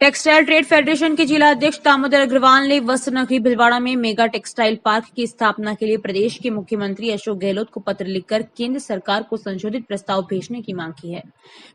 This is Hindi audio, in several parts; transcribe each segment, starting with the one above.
टेक्सटाइल ट्रेड फेडरेशन के जिला अध्यक्ष दामोदर अग्रवाल ने वस्त्र नगरी भिलवाड़ा में मेगा टेक्सटाइल पार्क की स्थापना के लिए प्रदेश के मुख्यमंत्री अशोक गहलोत को पत्र लिखकर केंद्र सरकार को संशोधित प्रस्ताव भेजने की मांग की है।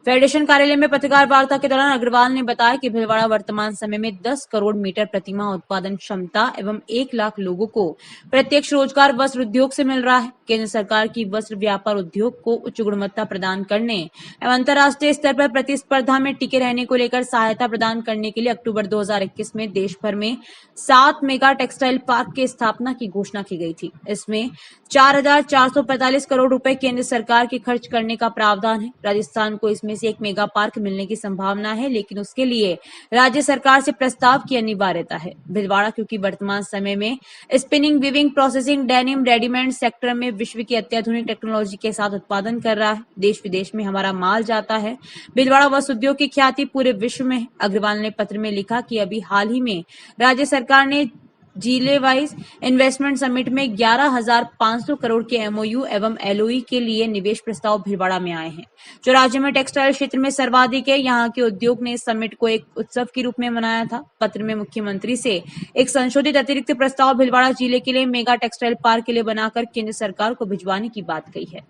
फेडरेशन कार्यालय में पत्रकार वार्ता के दौरान अग्रवाल ने बताया कि भिलवाड़ा वर्तमान समय में 10 करोड़ मीटर प्रतिमाह उत्पादन क्षमता एवं 1 लाख लोगों को प्रत्यक्ष रोजगार वस्त्र उद्योग से मिल रहा है। केंद्र सरकार की वस्त्र व्यापार उद्योग को उच्च गुणवत्ता प्रदान करने एवं अंतर्राष्ट्रीय स्तर पर प्रतिस्पर्धा में टिके रहने को लेकर सहायता प्रदान करने के लिए अक्टूबर 2021 में देश भर में 7 मेगा टेक्सटाइल पार्क की स्थापना की घोषणा की गई थी। इसमें 4,445 करोड़ रुपए केंद्र सरकार के खर्च करने का प्रावधान है। राजस्थान को इसमें से एक मेगा पार्क मिलने की संभावना है, लेकिन उसके लिए राज्य सरकार से प्रस्ताव की अनिवार्यता है। भिलवाड़ा क्योंकि वर्तमान समय में spinning, weaving, processing, denim, readymade sector में विश्व की अत्याधुनिक टेक्नोलॉजी के साथ उत्पादन कर रहा है। देश विदेश में हमारा माल जाता है। भिलवाड़ा वस्त्र उद्योग की ख्याति पूरे विश्व में है। अग्रवाल ने पत्र में लिखा कि अभी हाल ही में राज्य सरकार ने जिले वाइज इन्वेस्टमेंट समिट में 11,500 करोड़ के एमओयू एवं एलओई के लिए निवेश प्रस्ताव भिलवाड़ा में आए हैं, जो राज्य में टेक्सटाइल क्षेत्र में सर्वाधिक है। यहाँ के उद्योग ने समिट को एक उत्सव के रूप में मनाया था। पत्र में मुख्यमंत्री से एक संशोधित अतिरिक्त प्रस्ताव भिलवाड़ा जिले के लिए मेगा टेक्सटाइल पार्क के लिए बनाकर केंद्र सरकार को भिजवाने की बात कही है।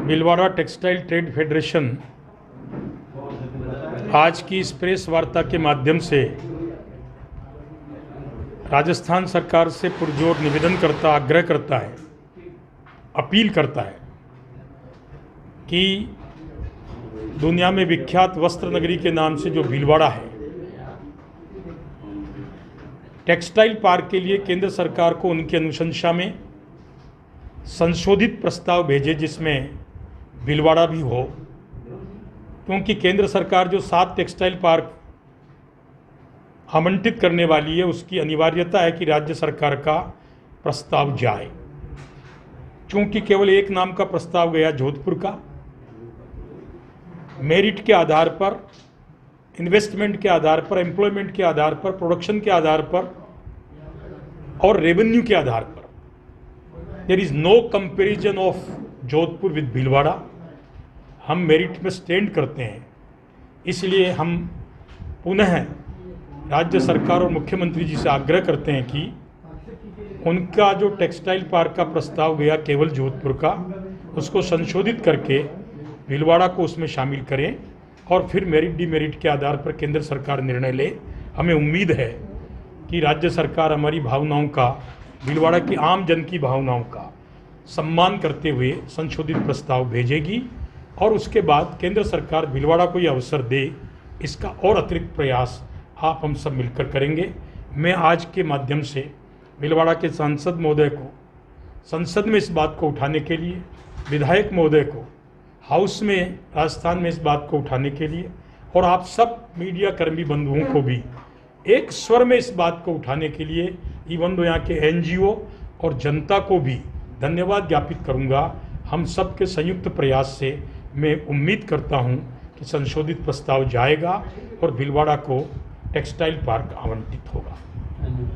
भिलवाड़ा टेक्सटाइल ट्रेड फेडरेशन आज की इस प्रेस वार्ता के माध्यम से राजस्थान सरकार से पुरजोर निवेदन करता, आग्रह करता है, अपील करता है कि दुनिया में विख्यात वस्त्र नगरी के नाम से जो भिलवाड़ा है, टेक्सटाइल पार्क के लिए केंद्र सरकार को उनकी अनुशंसा में संशोधित प्रस्ताव भेजे, जिसमें भिलवाड़ा भी हो, क्योंकि केंद्र सरकार जो 7 टेक्सटाइल पार्क आवंटित करने वाली है, उसकी अनिवार्यता है कि राज्य सरकार का प्रस्ताव जाए। क्योंकि केवल एक नाम का प्रस्ताव गया जोधपुर का, मेरिट के आधार पर, इन्वेस्टमेंट के आधार पर, एम्प्लॉयमेंट के आधार पर, प्रोडक्शन के आधार पर और रेवेन्यू के आधार पर, there is no comparison of Jodhpur with Bhilwara. हम मेरिट में स्टैंड करते हैं। इसलिए हम पुनः राज्य सरकार और मुख्यमंत्री जी से आग्रह करते हैं कि उनका जो टेक्सटाइल पार्क का प्रस्ताव गया केवल जोधपुर का, उसको संशोधित करके भिलवाड़ा को उसमें शामिल करें और फिर मेरिट डिमेरिट के आधार पर केंद्र सरकार निर्णय ले। हमें उम्मीद है कि राज्य सरकार हमारी भावनाओं का, भिलवाड़ा की आम जन की भावनाओं का सम्मान करते हुए संशोधित प्रस्ताव भेजेगी और उसके बाद केंद्र सरकार भिलवाड़ा को यह अवसर दे, इसका और अतिरिक्त प्रयास आप हम सब मिलकर करेंगे। मैं आज के माध्यम से भिलवाड़ा के सांसद महोदय को संसद में इस बात को उठाने के लिए, विधायक महोदय को हाउस में राजस्थान में इस बात को उठाने के लिए और आप सब मीडिया कर्मी बंधुओं को भी एक स्वर में इस बात को उठाने के लिए, इवन दो यहाँ के एनजीओ और जनता को भी धन्यवाद ज्ञापित करूँगा। हम सब के संयुक्त प्रयास से मैं उम्मीद करता हूं कि संशोधित प्रस्ताव जाएगा और भिलवाड़ा को टेक्सटाइल पार्क आवंटित होगा।